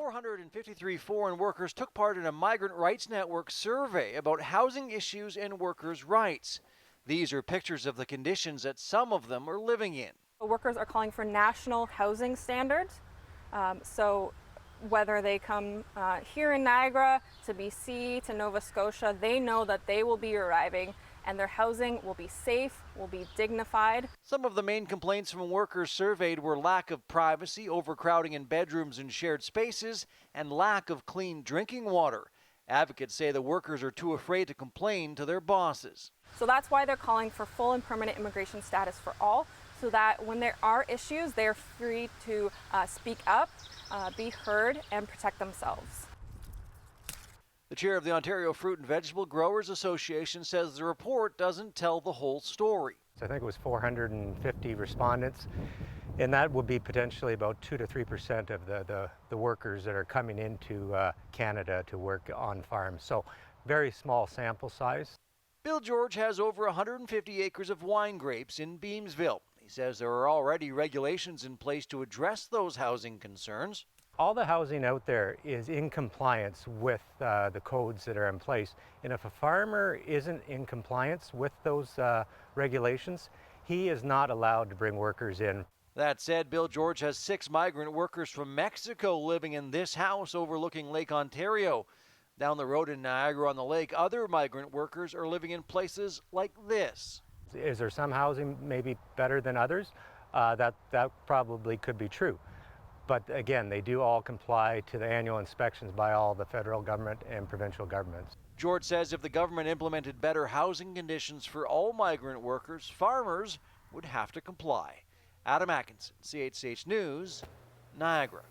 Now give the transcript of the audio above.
453 foreign workers took part in a Migrant Rights Network survey about housing issues and workers' rights. These are pictures of the conditions that some of them are living in. Workers are calling for national housing standards. So whether they come here in Niagara, to BC, to Nova Scotia, they know that they will be arriving and their housing will be safe, will be dignified. Some of the main complaints from workers surveyed were lack of privacy, overcrowding in bedrooms and shared spaces, and lack of clean drinking water. Advocates say the workers are too afraid to complain to their bosses. So that's why they're calling for full and permanent immigration status for all, so that when there are issues, they're free to speak up, be heard, and protect themselves. The chair of the Ontario Fruit and Vegetable Growers Association says the report doesn't tell the whole story. I think it was 450 respondents, and that would be potentially about 2 to 3% of the workers that are coming into Canada to work on farms. So very small sample size. Bill George has over 150 acres of wine grapes in Beamsville. He says there are already regulations in place to address those housing concerns. All the housing out there is in compliance with the codes that are in place. And if a farmer isn't in compliance with those regulations, he is not allowed to bring workers in. That said, Bill George has 6 migrant workers from Mexico living in this house overlooking Lake Ontario. Down the road in Niagara-on-the-Lake, other migrant workers are living in places like this. Is there some housing maybe better than others? That probably could be true. But again, they do all comply to the annual inspections by all the federal government and provincial governments. George says if the government implemented better housing conditions for all migrant workers, farmers would have to comply. Adam Atkinson, CHCH News, Niagara.